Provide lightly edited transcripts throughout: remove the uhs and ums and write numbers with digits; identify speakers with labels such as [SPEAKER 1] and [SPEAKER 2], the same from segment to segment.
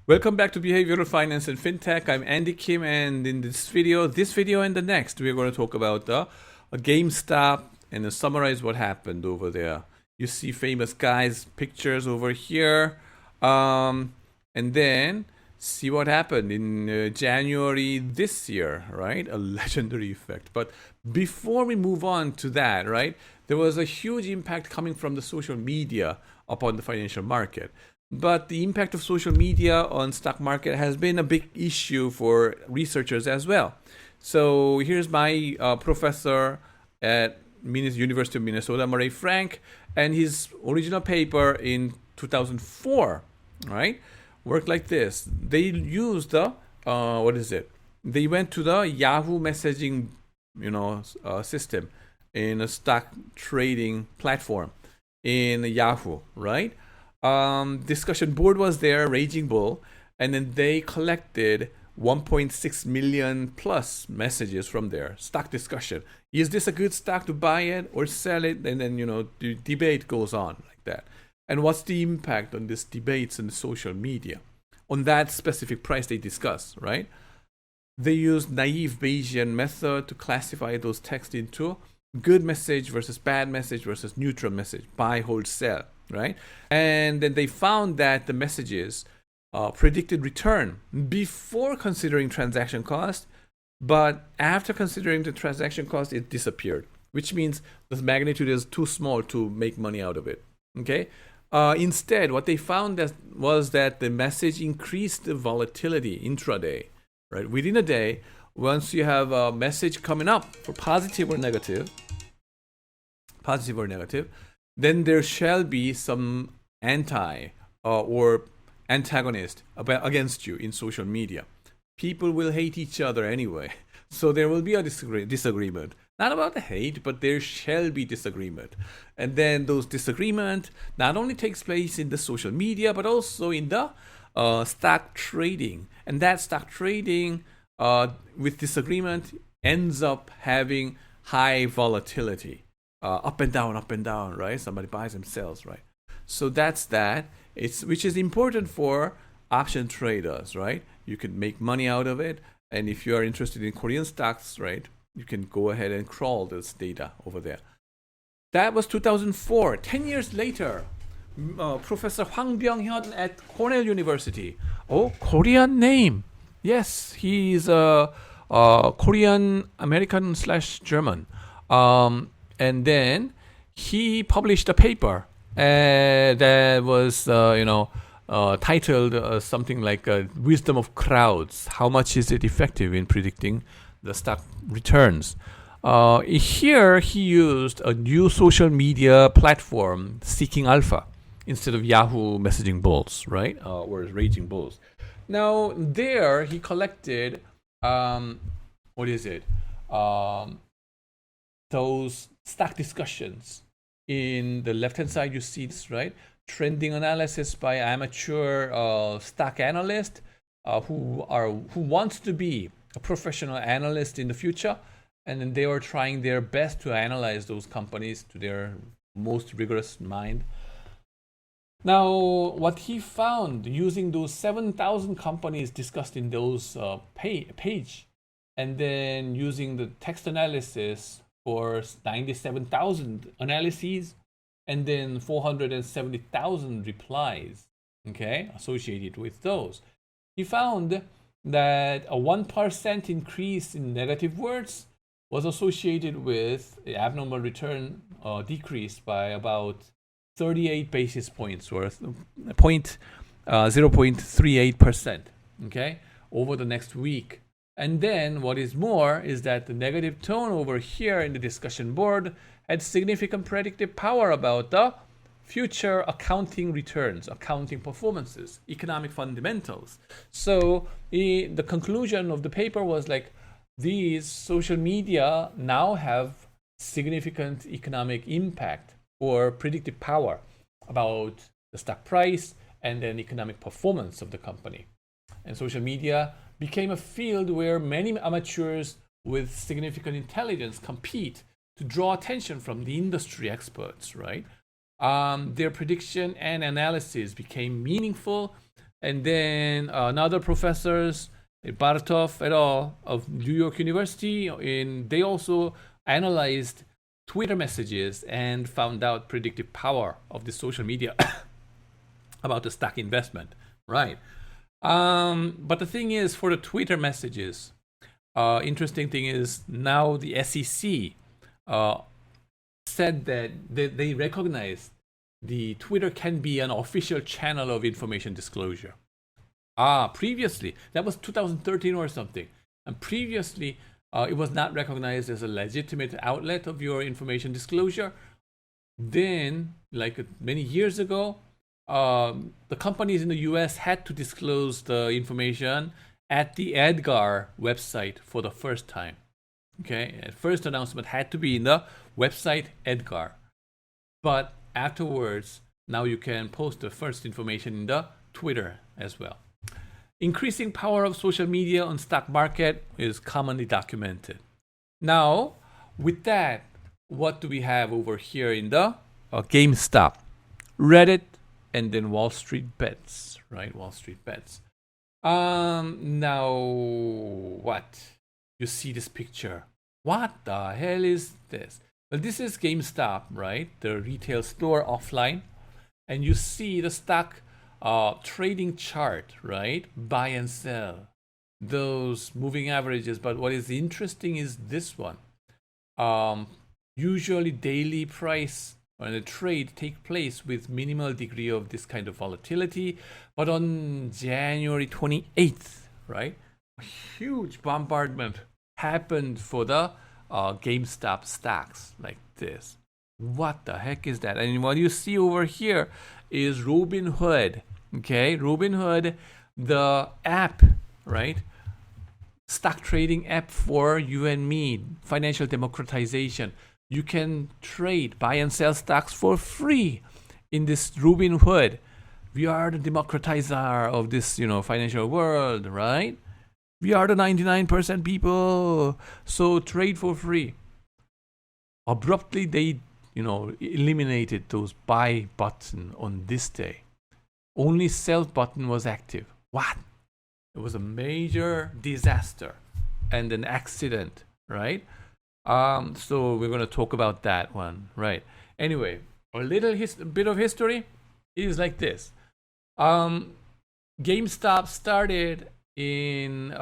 [SPEAKER 1] Welcome back to Behavioral Finance and FinTech. I'm Andy Kim, and in this video and the next, we're going to talk about a GameStop and summarize what happened over there. You see famous guys' pictures over here, and then see what happened in January this year, right? A legendary effect. But before we move on to that, right, there was a huge impact coming from the social media upon the financial market. But the impact of social media on stock market has been a big issue for researchers as well. So here's my professor at University of Minnesota, Murray Frank, and his original paper in 2004, right? Worked like this. They used the, They went to the Yahoo messaging, system in a stock trading platform in Yahoo, right? Discussion board was there, Raging Bull, and then they collected 1.6 million plus messages from there. Stock discussion. Is this a good stock to buy it or sell it? And then, the debate goes on like that. And what's the impact on these debates in the social media on that specific price they discuss, right? They used naive Bayesian method to classify those texts into good message versus bad message versus neutral message, buy, hold, sell, right? And then they found that the messages predicted return before considering transaction cost, but after considering the transaction cost, it disappeared, which means the magnitude is too small to make money out of it, okay? Instead, what they found was that the message increased the volatility intraday, right? Within a day, once you have a message coming up for positive or negative, then there shall be some or antagonist against you in social media. People will hate each other anyway. So there will be a disagreement. Not about the hate, but there shall be disagreement. And then those disagreement not only takes place in the social media, but also in the stock trading. And that stock trading with disagreement ends up having high volatility. Up and down, right? Somebody buys and sells, right? So that's that. Which is important for option traders, right? You can make money out of it. And if you are interested in Korean stocks, right, you can go ahead and crawl this data over there. That was 2004. 10 years later, Professor Hwang Byung-hyun at Cornell University. Oh, Korean name. Yes, he's a Korean American / German. And then he published a paper that was, titled something like Wisdom of Crowds. How much is it effective in predicting the stock returns? Here, he used a new social media platform, Seeking Alpha, instead of Yahoo messaging bulls, right? Or Raging Bulls. Now, there, he collected, those stock discussions. In the left-hand side, you see this, right? Trending analysis by amateur stock analyst who wants to be a professional analyst in the future, and then they are trying their best to analyze those companies to their most rigorous mind. Now, what he found using those 7,000 companies discussed in those page, and then using the text analysis for 97,000 analyses, and then 470,000 replies, okay, associated with those. He found that a 1% increase in negative words was associated with abnormal return decrease by about 38 basis points worth, 0.38%, okay, over the next week. And then what is more is that the negative tone over here in the discussion board had significant predictive power about the future accounting returns, accounting performances, economic fundamentals. So the conclusion of the paper was like, these social media now have significant economic impact or predictive power about the stock price and then economic performance of the company. And social media became a field where many amateurs with significant intelligence compete to draw attention from the industry experts, right? Their prediction and analysis became meaningful And then another professors, Bartov et al. Of New York University, they also analyzed Twitter messages and found out predictive power of the social media about the stock investment, right? But the thing is, for the Twitter messages, interesting thing is now the SEC said that they recognize the Twitter can be an official channel of information disclosure. Previously, that was 2013 or something. And previously, it was not recognized as a legitimate outlet of your information disclosure. Then, like many years ago, the companies in the US had to disclose the information at the EDGAR website for the first time. Okay, first announcement had to be in the website EDGAR. But afterwards, now you can post the first information in the Twitter as well. Increasing power of social media on stock market is commonly documented. Now, with that, what do we have over here in the GameStop, Reddit, and then Wall Street Bets, right? Wall Street Bets. Now, what? You see this picture. What the hell is this? Well, this is GameStop, right? The retail store offline. And you see the stock trading chart, right? Buy and sell. Those moving averages. But what is interesting is this one. Usually daily price when a trade take place with minimal degree of this kind of volatility. But on January 28th, right? A huge bombardment happened for the GameStop stocks like this. What the heck is that? And what you see over here is Robinhood. Okay, Robinhood, the app, right? Stock trading app for you and me, financial democratization. You can trade, buy and sell stocks for free in this Robinhood. We are the democratizer of this, financial world, right? We are the 99% people. So trade for free. Abruptly, they, eliminated those buy button on this day. Only sell button was active. What? It was a major disaster and an accident, right? So we're going to talk about that one, right? Anyway, a little bit of history is like this. GameStop started in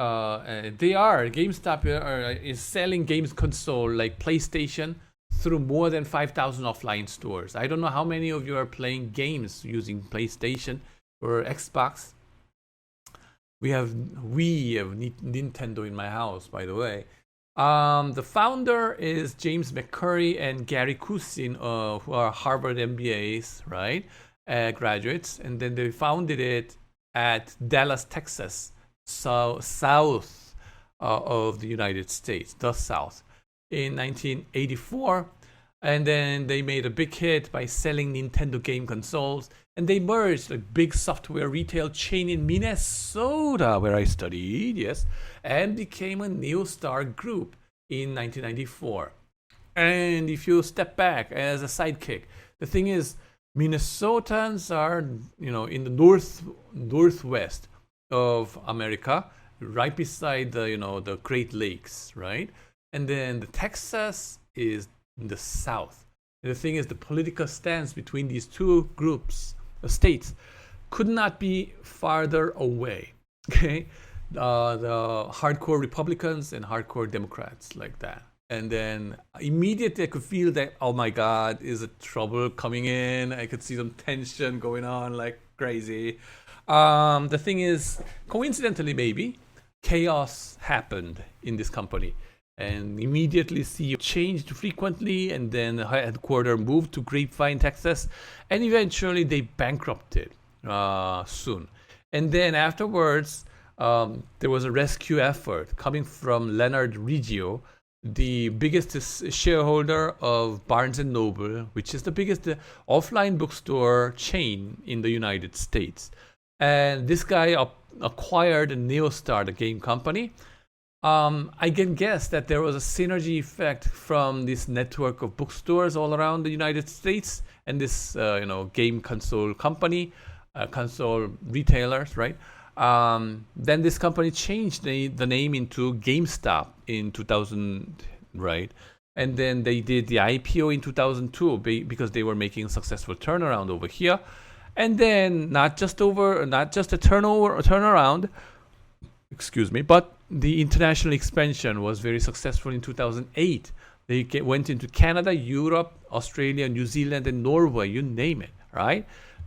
[SPEAKER 1] GameStop is selling games console like PlayStation through more than 5,000 offline stores. I don't know how many of you are playing games using PlayStation or Xbox. We have Nintendo in my house, by the way. The founder is James McCurry and Gary Kusin, who are Harvard MBAs, right? Graduates. And then they founded it at Dallas, Texas, so south of the United States, the South, in 1984. And then they made a big hit by selling Nintendo game consoles. And they merged a big software retail chain in Minnesota, where I studied, yes, and became a Neostar Group in 1994. And if you step back as a sidekick, the thing is, Minnesotans are, in the northwest of America, right beside the Great Lakes, right? And then the Texas is in the south. And the thing is, the political stance between these two groups, states, could not be farther away. Okay, the hardcore Republicans and hardcore Democrats, like that. And then immediately I could feel that, oh my God, is a trouble coming in? I could see some tension going on like crazy. The thing is, coincidentally, maybe chaos happened in this company. And immediately CEO changed frequently, and then the headquarters moved to Grapevine, Texas, and eventually they bankrupted soon. And then afterwards, there was a rescue effort coming from Leonard Riggio, the biggest shareholder of Barnes & Noble, which is the biggest offline bookstore chain in the United States. And this guy acquired Neostar, the game company. I can guess that there was a synergy effect from this network of bookstores all around the United States and this, game console company. console retailers, right? Then this company changed the name into GameStop in 2000, right? And then they did the IPO in 2002 because they were making a successful turnaround over here. And then not just a turnaround, excuse me, but the international expansion was very successful in 2008. They went into Canada, Europe, Australia, New Zealand, and Norway, you name it, right?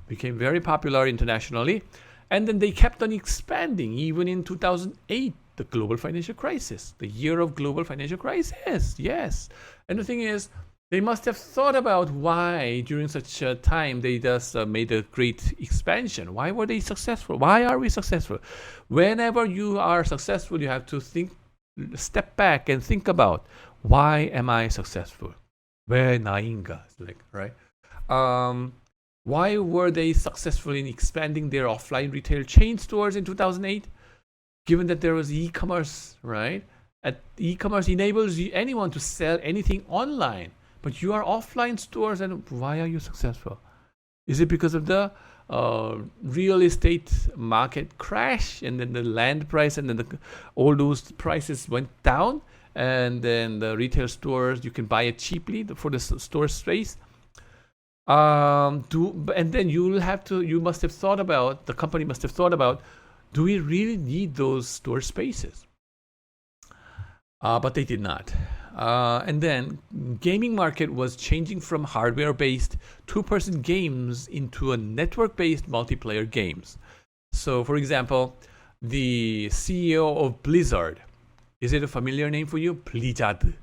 [SPEAKER 1] Became very popular internationally. And then they kept on expanding even in 2008, the global financial crisis, the year of global financial crisis. Yes. And the thing is, they must have thought about why during such a time they just made a great expansion. Why were they successful? Why are we successful? Whenever you are successful, you have to step back and think about, why am I successful? 왜 나인가? Right? Why were they successful in expanding their offline retail chain stores in 2008? Given that there was e-commerce, right? E-commerce enables anyone to sell anything online. But you are offline stores, and why are you successful? Is it because of the real estate market crash, and then the land price, and then all those prices went down, and then the retail stores, you can buy it cheaply for the store space? And then you must have thought about, the company must have thought about, do we really need those store spaces? But they did not. And then gaming market was changing from hardware-based two-person games into a network-based multiplayer games. So, for example, the CEO of Blizzard, is it a familiar name for you? Blizzard,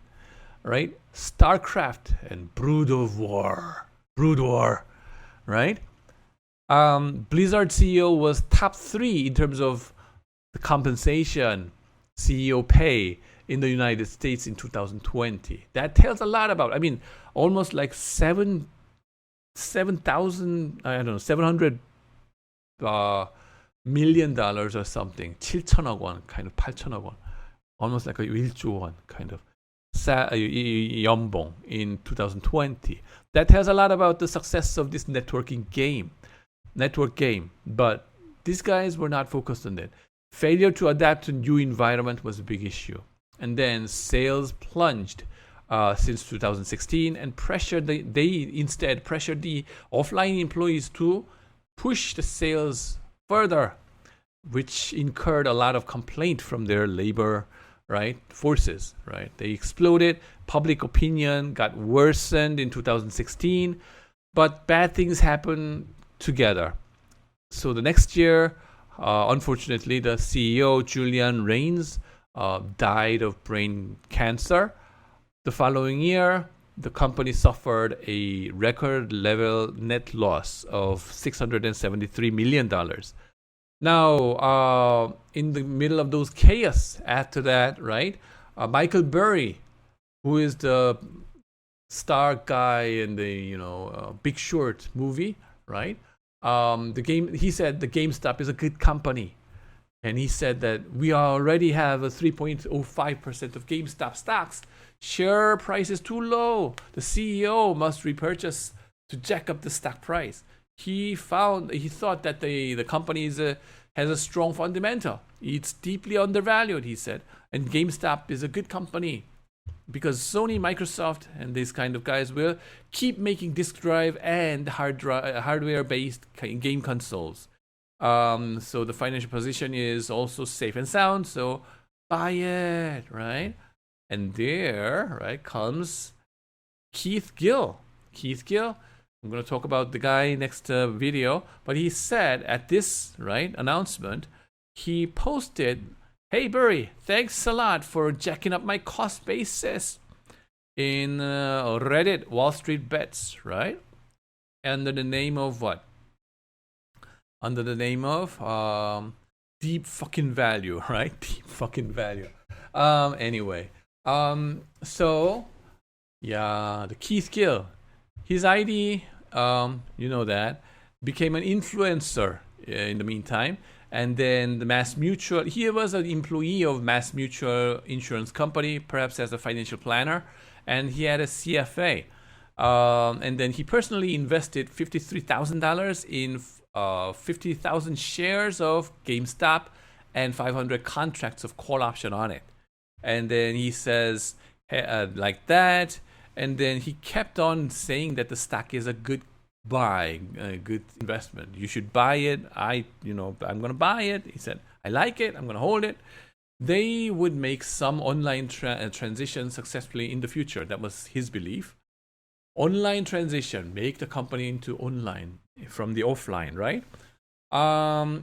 [SPEAKER 1] right? StarCraft and Brood War, right? Blizzard CEO was top 3 in terms of the compensation, CEO pay in the United States in 2020. That tells a lot about, almost like $700 million or something. 7천억 원, kind of 8천억 원. Almost like a 1조 원, kind of. 연봉 in 2020. That tells a lot about the success of this network game. But these guys were not focused on that. Failure to adapt to new environment was a big issue. And then sales plunged since 2016 and they instead pressured the offline employees to push the sales further, which incurred a lot of complaint from their labor forces. They exploded. Public opinion got worsened in 2016, but bad things happened together. So the next year, unfortunately, the CEO, Julian Reigns, died of brain cancer. The following year, the company suffered a record level net loss of $673 million. Now, in the middle of those chaos after that, Michael Burry, who is the star guy in the Big Short movie, he said the GameStop is a good company. And he said that we already have a 3.05% of GameStop stocks. Share price is too low. The CEO must repurchase to jack up the stock price. He thought that the company has a strong fundamental. It's deeply undervalued, he said. And GameStop is a good company because Sony, Microsoft, and these kind of guys will keep making disk drive and hardware-based game consoles. So the financial position is also safe and sound, so buy it, right? And there, comes Keith Gill. I'm going to talk about the guy next video, but he said at this, announcement, he posted, "Hey Burry, thanks a lot for jacking up my cost basis in Reddit Wall Street Bets, right? Under the name of what? Under the name of deep fucking value, right? Deep fucking value. Anyway, so yeah, the Keith Gill, his ID, that, became an influencer in the meantime. And then the Mass Mutual, he was an employee of Mass Mutual Insurance Company, perhaps as a financial planner, and he had a CFA. And then he personally invested $53,000 in 50,000 shares of GameStop and 500 contracts of call option on it. And then he says like that. And then he kept on saying that the stock is a good buy, a good investment. You should buy it. I'm going to buy it. He said, I like it. I'm going to hold it. They would make some online transition successfully in the future. That was his belief. Online transition, make the company into online from the offline, right?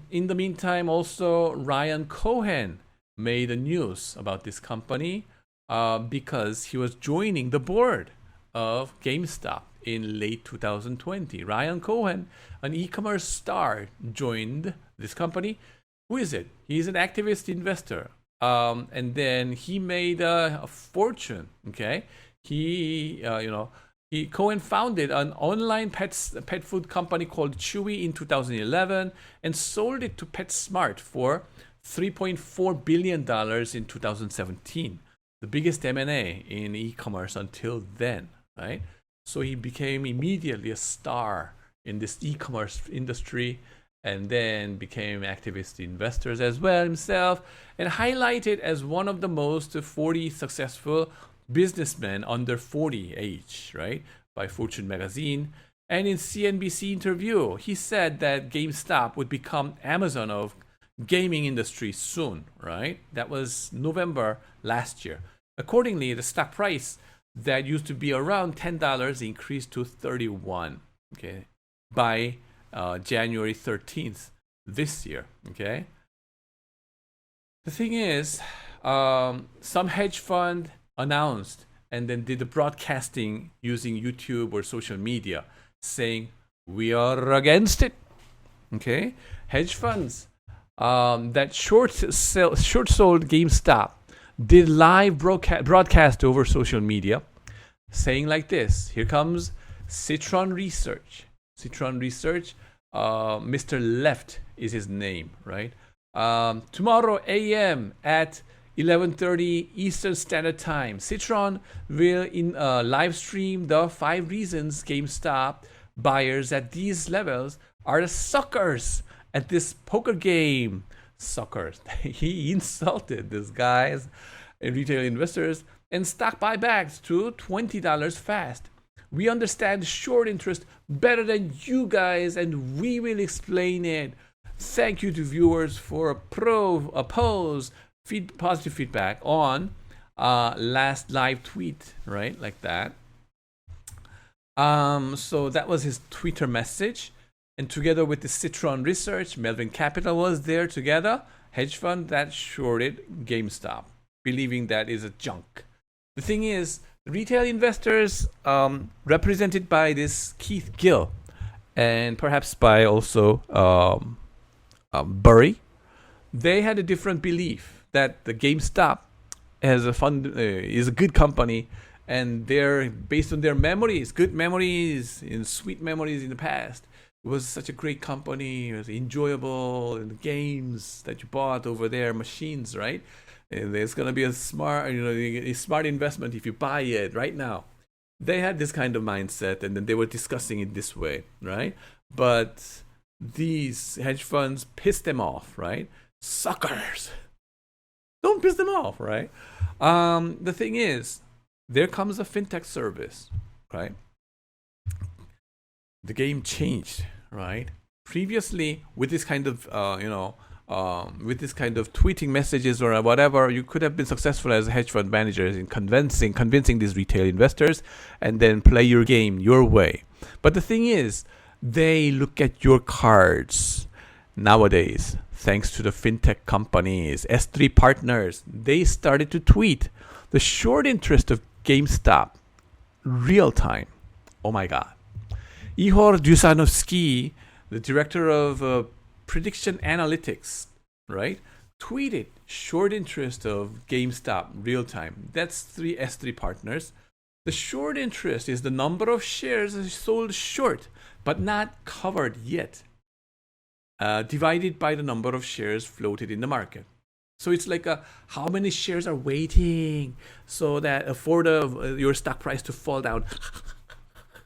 [SPEAKER 1] In the meantime, also Ryan Cohen made a news about this company because he was joining the board of GameStop in late 2020. Ryan Cohen, an e-commerce star, joined this company. Who is it? He's an activist investor. And then he made a fortune. Okay, Cohen founded an online pet food company called Chewy in 2011 and sold it to PetSmart for $3.4 billion in 2017, the biggest M&A in e-commerce until then, right? So he became immediately a star in this e-commerce industry, and then became activist investors as well himself, and highlighted as one of the most 40 successful businessmen under 40 age, right, by Fortune magazine. And in CNBC interview, he said that GameStop would become Amazon of gaming industry soon, right? That was November last year. Accordingly, the stock price that used to be around $10 increased to $31, okay, by January 13th this year, okay? The thing is, some hedge fund announced and then did the broadcasting using YouTube or social media saying, we are against it, okay? Hedge funds that short sold GameStop did live broadcast over social media saying like this. Here comes Citron Research. Citron Research, Mr. Left is his name, right? Tomorrow a.m. at 11:30 Eastern Standard Time, Citron will live stream the 5 reasons GameStop buyers at these levels are the suckers at this poker game. Suckers. He insulted these guys and retail investors and stock buybacks to $20 fast. We understand short interest better than you guys, and we will explain it. Thank you to viewers for positive feedback on last live tweet, right? Like that. So that was his Twitter message. And together with the Citron Research, Melvin Capital was there together, hedge fund that shorted GameStop, believing that is a junk. The thing is, retail investors, represented by this Keith Gill, and perhaps by also Burry, they had a different belief that the GameStop as a fund is a good company, and they're based on their memories, good memories, and sweet memories in the past. It was such a great company. It was enjoyable, and the games that you bought over there, machines, right? And there's gonna be a smart investment if you buy it right now. They had this kind of mindset, and then they were discussing it this way, right? But these hedge funds pissed them off, right? Suckers! Don't piss them off, right? The thing is, there comes a fintech service, right? The game changed, right? Previously, with this kind of with this kind of tweeting messages or whatever, you could have been successful as a hedge fund manager in convincing these retail investors, and then play your game your way. But the thing is, they look at your cards nowadays. Thanks to the fintech companies, S3 partners, they started to tweet the short interest of GameStop real time. Oh my God. Ihor Dusanovsky, the director of prediction analytics, right, tweeted short interest of GameStop real time. That's S3 partners. The short interest is the number of shares sold short but not covered yet, divided by the number of shares floated in the market. So it's like how many shares are waiting so that for your stock price to fall down,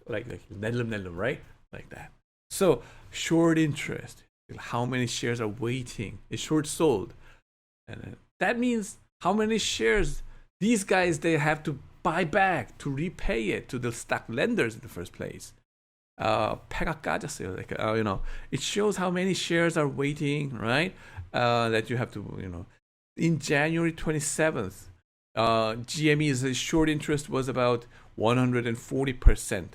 [SPEAKER 1] like right, like that. So short interest, how many shares are waiting? It's short sold. And that means how many shares these guys, they have to buy back to repay it to the stock lenders in the first place. 패가 까졌어요. Like, it shows how many shares are waiting, right? That you have to, in January 27th, GME's short interest was about 140%.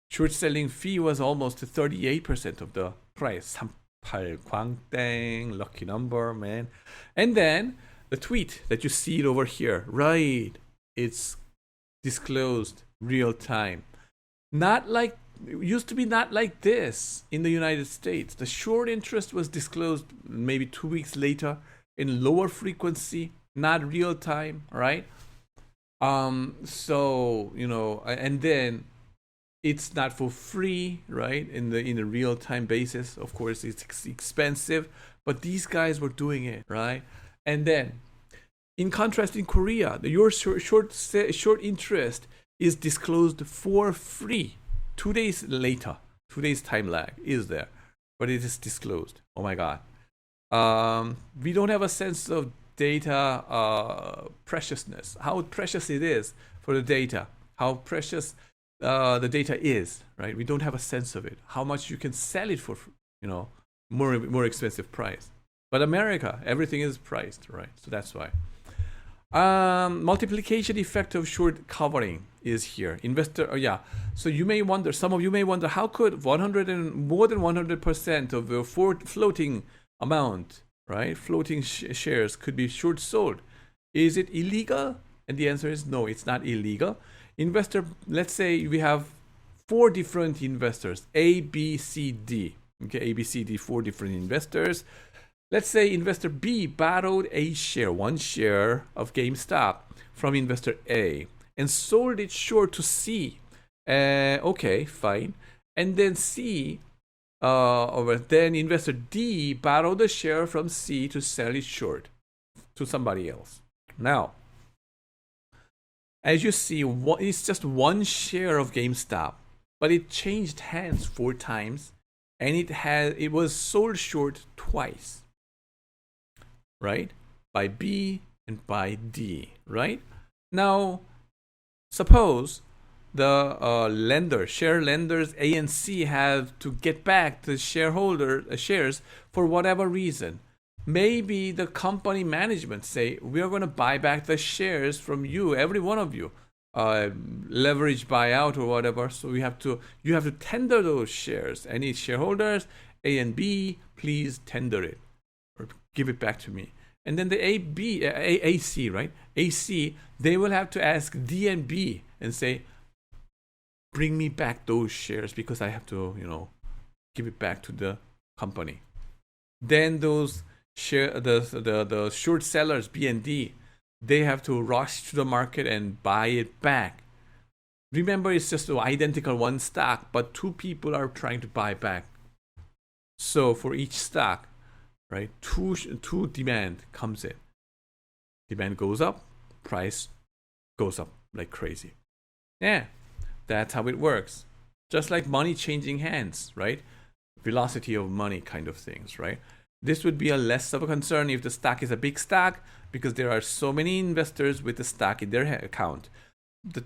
[SPEAKER 1] Short selling fee was almost 38% of the price. 38 광땡, lucky number, man. And then the tweet that you see it over here, right? It's disclosed real time. Not like, it used to be not like this in the United States. The short interest was disclosed maybe 2 weeks later in lower frequency, not real time, right? So, and then it's not for free, right? In the real time basis, of course, it's expensive, but these guys were doing it, right? And then, in contrast, in Korea, your short interest is disclosed for free. 2 days later, 2 days time lag is there, but it is disclosed. Oh my God. We don't have a sense of data preciousness, how precious it is for the data, how precious the data is, right? We don't have a sense of it, how much you can sell it for, more expensive price. But America, everything is priced, right? So that's why. Multiplication effect of short covering is here. So you may wonder, some of you may wonder, how could more than 100% of the floating amount, right? Floating shares could be short sold. Is it illegal? And the answer is no, it's not illegal. Let's say we have 4 different investors, A, B, C, D. Okay, A, B, C, D, 4 different investors. Let's say investor B borrowed one share of GameStop from investor A and sold it short to C. Okay, fine. And then then investor D borrowed a share from C to sell it short to somebody else. Now, as you see, it's just one share of GameStop, but it changed hands 4 times, and it was sold short twice. Right? By B and by D, right? Now, suppose the share lenders A and C have to get back the shares for whatever reason. Maybe the company management say, we are going to buy back the shares from you, every one of you, leverage buyout or whatever. So you have to tender those shares. Any shareholders, A and B, please tender it or give it back to me. And then the AC, right? AC, they will have to ask D and B and say, bring me back those shares because I have to, give it back to the company. Then those the short sellers, B and D, they have to rush to the market and buy it back. Remember, it's just an identical one stock, but 2 people are trying to buy back. So for each stock, right, two demand comes in. Demand goes up, price goes up like crazy. Yeah, that's how it works. Just like money changing hands, right? Velocity of money kind of things, right? This would be a less of a concern if the stock is a big stock because there are so many investors with the stock in their account. The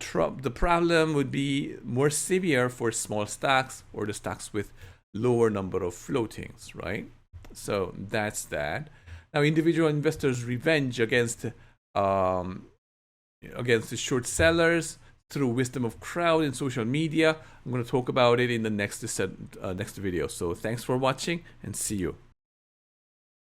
[SPEAKER 1] problem would be more severe for small stocks or the stocks with lower number of floatings, right? So that's that. Now, individual investors' revenge against the short sellers through wisdom of crowd and social media. I'm going to talk about it in the next video. So thanks for watching and see you.